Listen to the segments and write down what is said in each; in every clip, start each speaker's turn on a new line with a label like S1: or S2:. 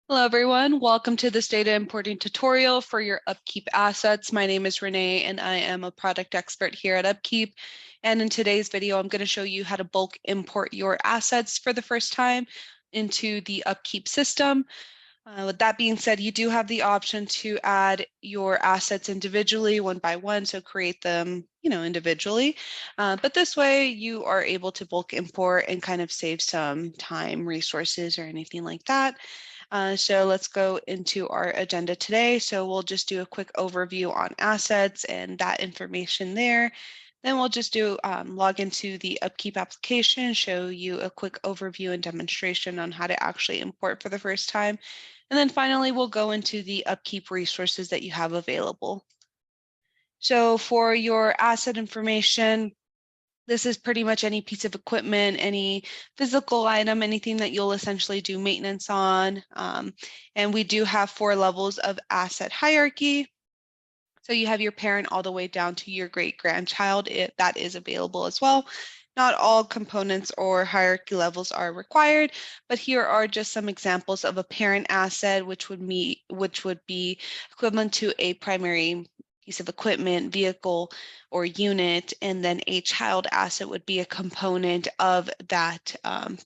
S1: Hello everyone, welcome to this data importing tutorial for your Upkeep assets. My name is Renee and I am a product expert here at Upkeep. And in today's video, I'm going to show you how to bulk import your assets for the first time into the Upkeep system. With that being said, you do have the option to add your assets individually, one by one, so create them, individually. But this way you are able to bulk import and kind of save some time, resources, or anything like that. So let's go into our agenda today. So we'll just do a quick overview on assets and that information there. Then we'll just do log into the Upkeep application, show you a quick overview and demonstration on how to actually import for the first time. And then finally, we'll go into the Upkeep resources that you have available. So for your asset information, this is pretty much any piece of equipment, any physical item, anything that you'll essentially do maintenance on. And we do have 4 levels of asset hierarchy. So you have your parent all the way down to your great-grandchild. That is available as well. Not all components or hierarchy levels are required, but here are just some examples of a parent asset, which would be equivalent to a primary piece of equipment, vehicle, or unit, and then a child asset would be a component of that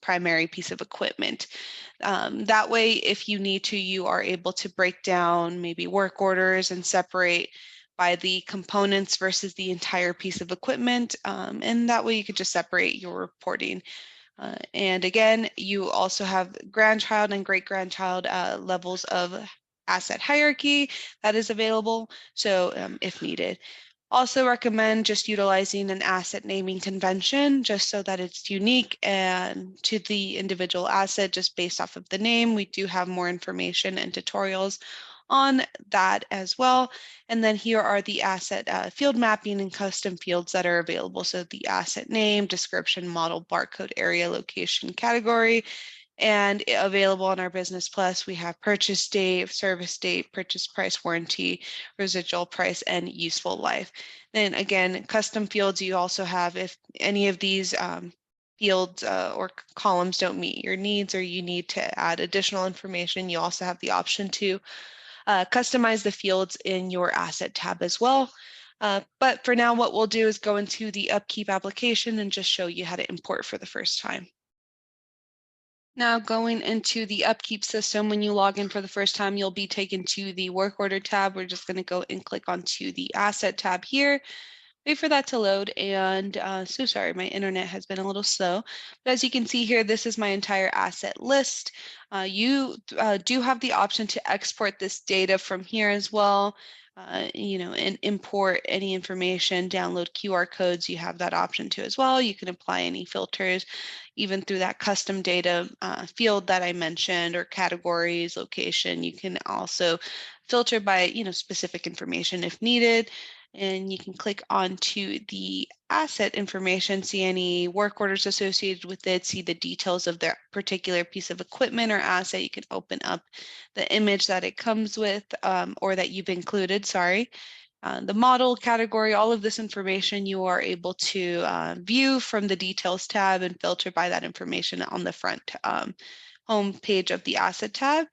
S1: primary piece of equipment. That way, if you need to, you are able to break down maybe work orders and separate by the components versus the entire piece of equipment. And that way you could just separate your reporting. And again, you also have grandchild and great-grandchild levels of asset hierarchy that is available, so if needed. Also recommend just utilizing an asset naming convention just so that it's unique and to the individual asset just based off of the name. We do have more information and tutorials on that as well. And then here are the asset field mapping and custom fields that are available. So the asset name, description, model, barcode, area, location, category, and available on our Business Plus, we have purchase date, service date, purchase price, warranty, residual price, and useful life. Then again, custom fields, you also have if any of these fields or columns don't meet your needs or you need to add additional information, you also have the option to customize the fields in your asset tab as well. But for now, what we'll do is go into the Upkeep application and just show you how to import for the first time. Now going into the Upkeep system, when you log in for the first time, you'll be taken to the work order tab. We're just going to go and click onto the asset tab here. Wait for that to load, and so sorry, my internet has been a little slow. But as you can see here, this is my entire asset list. You do have the option to export this data from here as well. And import any information, download QR codes. You have that option too as well. You can apply any filters, even through that custom data field that I mentioned, or categories, location. You can also filter by specific information if needed. And you can click onto the asset information, see any work orders associated with it, see the details of the particular piece of equipment or asset. You can open up the image that it comes with or that you've included, sorry. The model category, all of this information you are able to view from the details tab and filter by that information on the front home page of the asset tab.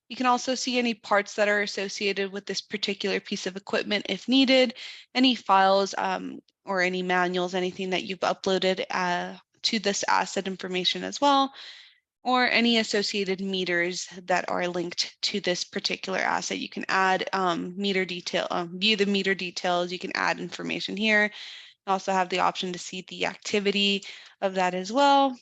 S1: You can also see any parts that are associated with this particular piece of equipment if needed, any files or any manuals, anything that you've uploaded to this asset information as well, or any associated meters that are linked to this particular asset. You can add meter detail, view the meter details. You can add information here. You also have the option to see the activity of that as well.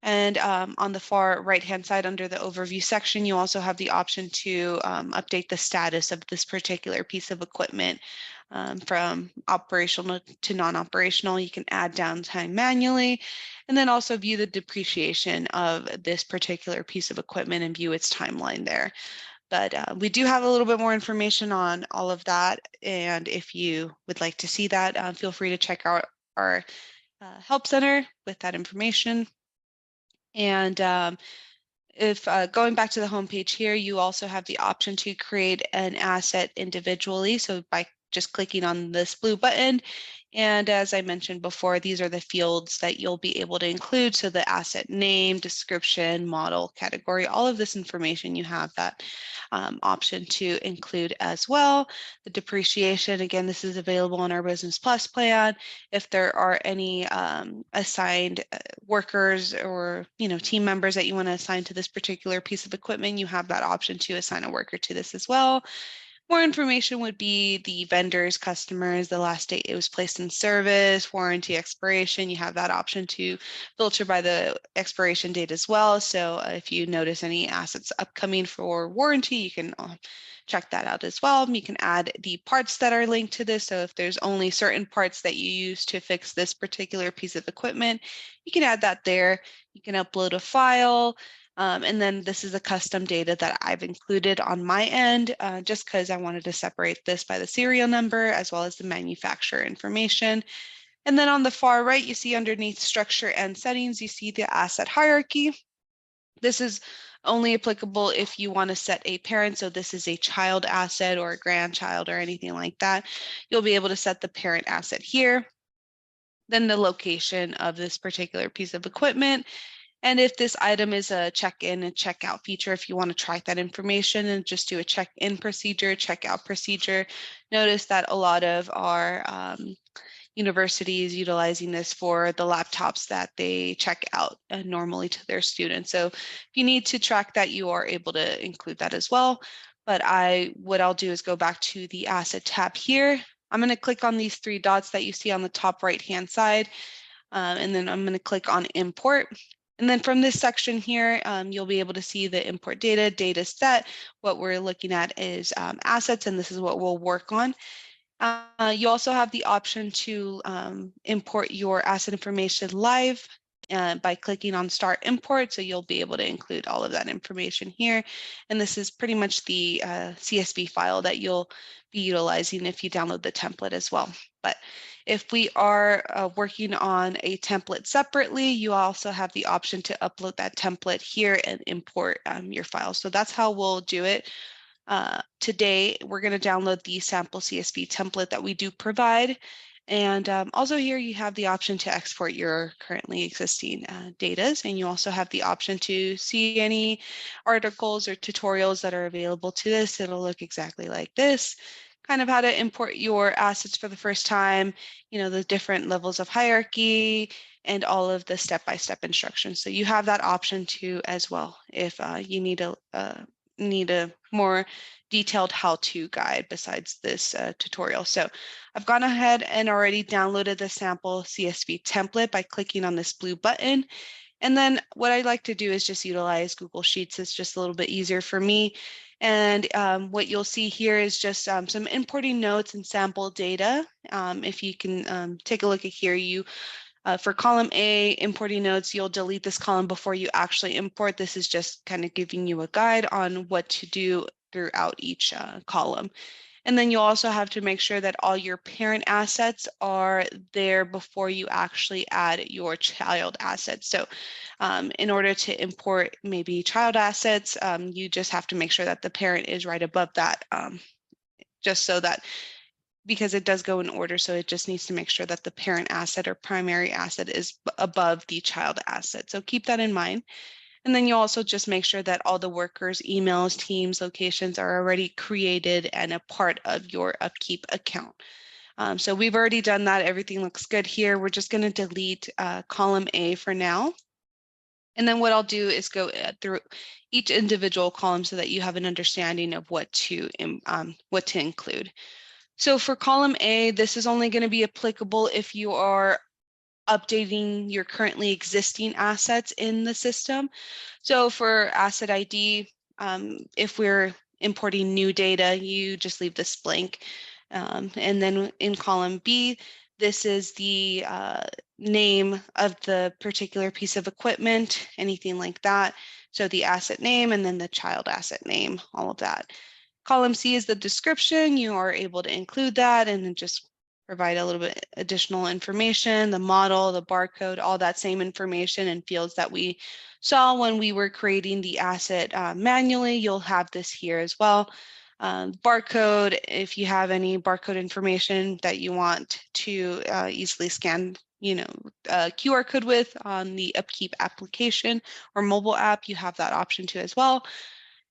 S1: And on the far right-hand side under the overview section, you also have the option to update the status of this particular piece of equipment from operational to non-operational. You can add downtime manually, and then also view the depreciation of this particular piece of equipment and view its timeline there. But we do have a little bit more information on all of that. And if you would like to see that, feel free to check out our help center with that information. And if going back to the home page here, you also have the option to create an asset individually. So by just clicking on this blue button, And as I mentioned before, these are the fields that you'll be able to include. So the asset name, description, model, category, all of this information, you have that option to include as well. The depreciation, again, this is available on our Business Plus plan. If there are any assigned workers or team members that you want to assign to this particular piece of equipment, you have that option to assign a worker to this as well. More information would be the vendors, customers, the last date it was placed in service, warranty expiration. You have that option to filter by the expiration date as well. So if you notice any assets upcoming for warranty, you can check that out as well. You can add the parts that are linked to this. So if there's only certain parts that you use to fix this particular piece of equipment, you can add that there. You can upload a file. And then this is a custom data that I've included on my end, just because I wanted to separate this by the serial number as well as the manufacturer information. And then on the far right, you see underneath structure and settings, you see the asset hierarchy. This is only applicable if you want to set a parent. So this is a child asset or a grandchild or anything like that. You'll be able to set the parent asset here. Then the location of this particular piece of equipment. And if this item is a check-in and check-out feature, if you want to track that information and just do a check-in procedure, check-out procedure, notice that a lot of our universities utilizing this for the laptops that they check out normally to their students. So if you need to track that, you are able to include that as well. But what I'll do is go back to the asset tab here. I'm going to click on these three dots that you see on the top right-hand side, and then I'm going to click on import. And then from this section here, you'll be able to see the import data set. What we're looking at is assets, and this is what we'll work on. You also have the option to import your asset information live by clicking on Start Import. So you'll be able to include all of that information here. And this is pretty much the CSV file that you'll be utilizing if you download the template as well. But if we are working on a template separately, you also have the option to upload that template here and import your file. So that's how we'll do it. Today, we're going to download the sample CSV template that we do provide. And also here you have the option to export your currently existing data. And you also have the option to see any articles or tutorials that are available to this. It'll look exactly like this. Kind of how to import your assets for the first time, the different levels of hierarchy and all of the step-by-step instructions. So you have that option too as well if you need a more detailed how-to guide besides this tutorial. So I've gone ahead and already downloaded the sample CSV template by clicking on this blue button. And then what I like to do is just utilize Google Sheets. It's just a little bit easier for me. And what you'll see here is just some importing notes and sample data. If you can take a look at here, for column A, importing notes, you'll delete this column before you actually import. This is just kind of giving you a guide on what to do throughout each column. And then you'll also have to make sure that all your parent assets are there before you actually add your child assets. So in order to import maybe child assets, you just have to make sure that the parent is right above that, just so that, because it does go in order, so it just needs to make sure that the parent asset or primary asset is above the child asset. So keep that in mind. And then you also just make sure that all the workers, emails, teams, locations are already created and a part of your Upkeep account. So we've already done that. Everything looks good here. We're just going to delete column A for now. And then what I'll do is go through each individual column so that you have an understanding of what to include. So for column A, this is only going to be applicable if you are updating your currently existing assets in the system. So for asset ID, if we're importing new data, you just leave this blank. And then in column B, this is the name of the particular piece of equipment, anything like that. So the asset name and then the child asset name, all of that. Column C is the description. You are able to include that and then just provide a little bit additional information, the model, the barcode, all that same information and fields that we saw when we were creating the asset manually. You'll have this here as well. Barcode, if you have any barcode information that you want to easily scan, QR code with on the Upkeep application or mobile app, you have that option too as well.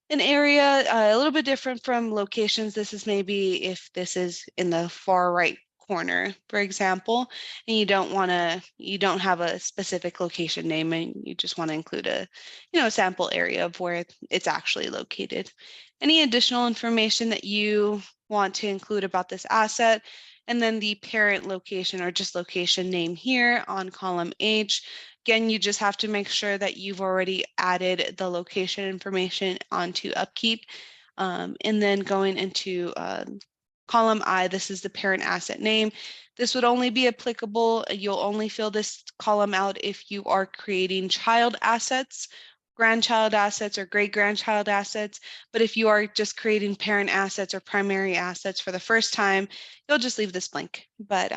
S1: An area a little bit different from locations. This is maybe if this is in the far right corner, for example, and you don't have a specific location name and you just want to include a, sample area of where it's actually located. Any additional information that you want to include about this asset, and then the parent location or just location name here on column H. Again, you just have to make sure that you've already added the location information onto Upkeep. And then going into column I, this is the parent asset name. This would only be applicable, you'll only fill this column out if you are creating child assets, grandchild assets, or great-grandchild assets. But if you are just creating parent assets or primary assets for the first time, you'll just leave this blank. But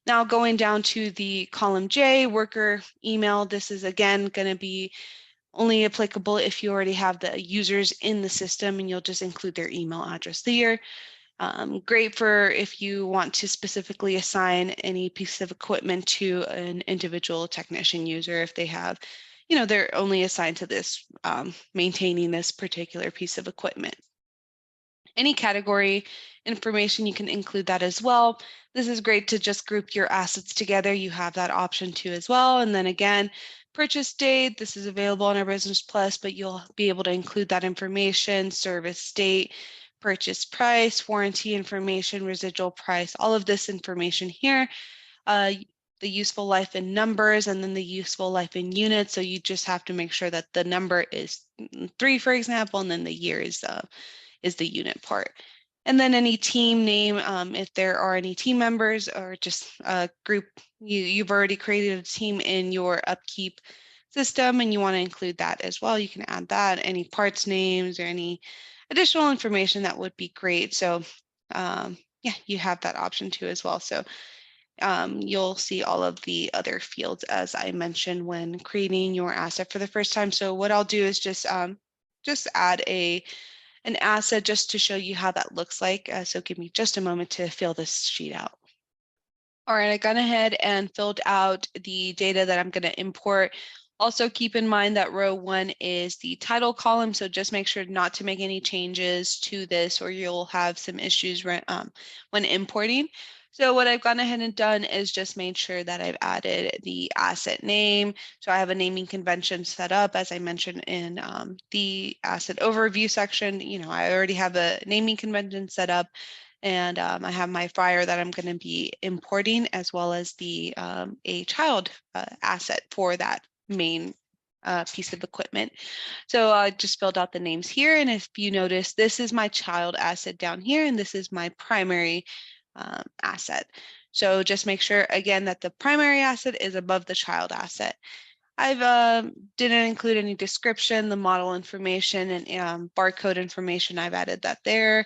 S1: now going down to the column J, worker email, this is again going to be only applicable if you already have the users in the system, and you'll just include their email address there. Great for if you want to specifically assign any piece of equipment to an individual technician user if they have, they're only assigned to this, maintaining this particular piece of equipment. Any category information, you can include that as well. This is great to just group your assets together. You have that option too as well. And then again, purchase date, this is available on our Business Plus, but you'll be able to include that information, service date, purchase price, warranty information, residual price, all of this information here. The useful life in numbers, and then the useful life in units. So you just have to make sure that the number is 3, for example, and then the year is the unit part. And then any team name, if there are any team members or just a group, you've already created a team in your Upkeep system and you want to include that as well, you can add that. Any parts names or any additional information, that would be great. So yeah, you have that option too as well. So you'll see all of the other fields as I mentioned when creating your asset for the first time. So what I'll do is just add an asset just to show you how that looks like. So give me just a moment to fill this sheet out. All right, I gone ahead and filled out the data that I'm going to import. Also keep in mind that row 1 is the title column, so just make sure not to make any changes to this or you'll have some issues when importing. So what I've gone ahead and done is just made sure that I've added the asset name. So I have a naming convention set up, as I mentioned in the asset overview section. I already have a naming convention set up, and I have my FIRE that I'm going to be importing, as well as the a child asset for that main piece of equipment. So I just filled out the names here, and if you notice, this is my child asset down here, and this is my primary asset. So just make sure again that the primary asset is above the child asset. I've didn't include any description, the model information and barcode information. I've added that there.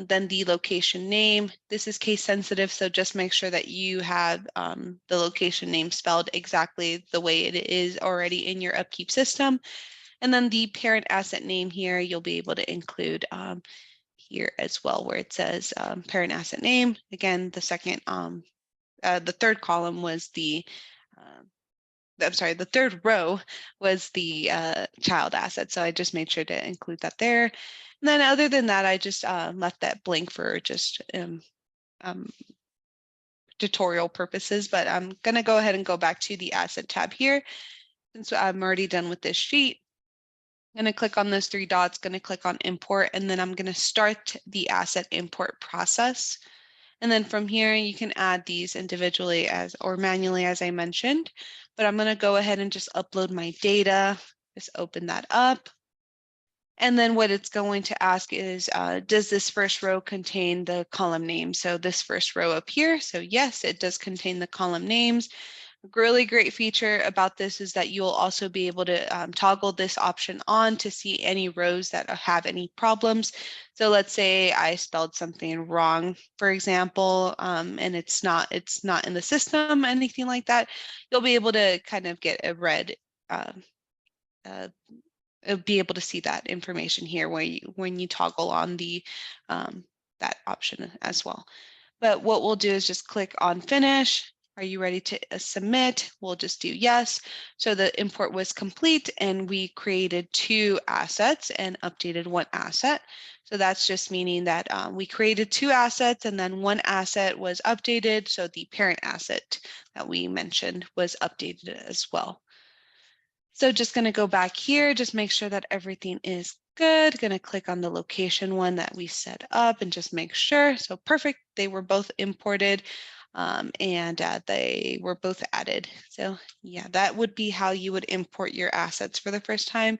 S1: Then the location name. This is case sensitive, so just make sure that you have the location name spelled exactly the way it is already in your Upkeep system. And then the parent asset name here, you'll be able to include here as well, where it says parent asset name. Again, the third column was the the third row was the child asset. So I just made sure to include that there. And then other than that, I just left that blank for just tutorial purposes, but I'm going to go ahead and go back to the asset tab here. Since I'm already done with this sheet, I'm going to click on those 3 dots, going to click on import, and then I'm going to start the asset import process. And then from here, you can add these individually or manually, as I mentioned, but I'm going to go ahead and just upload my data, just open that up. And then what it's going to ask is, does this first row contain the column name? So this first row up here, so yes, it does contain the column names. A really great feature about this is that you'll also be able to toggle this option on to see any rows that have any problems. So let's say I spelled something wrong, for example, and it's not in the system, anything like that. You'll be able to kind of get a red, be able to see that information here when you toggle on the that option as well. But what we'll do is just click on finish. Are you ready to submit? We'll just do yes. So the import was complete and we created 2 assets and updated 1 asset. So that's just meaning that we created 2 assets and then 1 asset was updated. So the parent asset that we mentioned was updated as well. So just going to go back here, just make sure that everything is good. Going to click on the location one that we set up and just make sure. So perfect. They were both imported and they were both added. So yeah, that would be how you would import your assets for the first time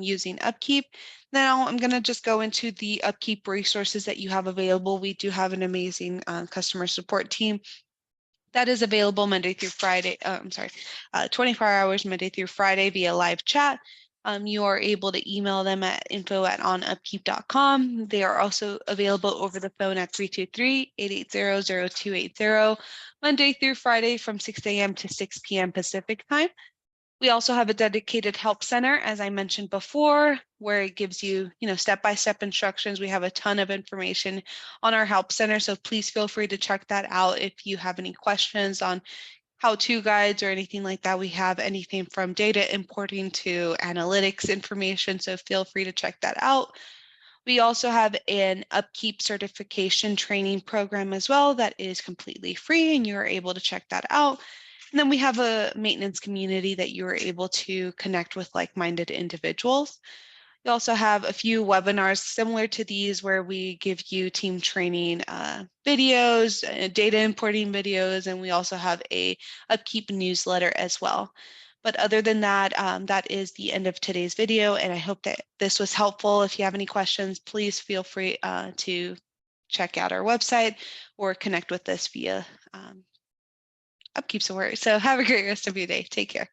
S1: using Upkeep. Now I'm going to just go into the Upkeep resources that you have available. We do have an amazing customer support team that is available Monday through Friday. 24 hours Monday through Friday via live chat. You are able to email them at info@onupkeep.com. They are also available over the phone at 323-880-0280, Monday through Friday from 6 a.m. to 6 p.m. Pacific time. We also have a dedicated help center, as I mentioned before, where it gives you, step-by-step instructions. We have a ton of information on our help center, so please feel free to check that out if you have any questions on how-to guides or anything like that. We have anything from data importing to analytics information, so feel free to check that out. We also have an Upkeep certification training program as well that is completely free, and you're able to check that out. And then we have a maintenance community that you are able to connect with like-minded individuals. We also have a few webinars similar to these where we give you team training videos, data importing videos, and we also have a Upkeep newsletter as well. But other than that, that is the end of today's video, and I hope that this was helpful. If you have any questions, please feel free to check out our website or connect with us via Upkeep support. So have a great rest of your day. Take care.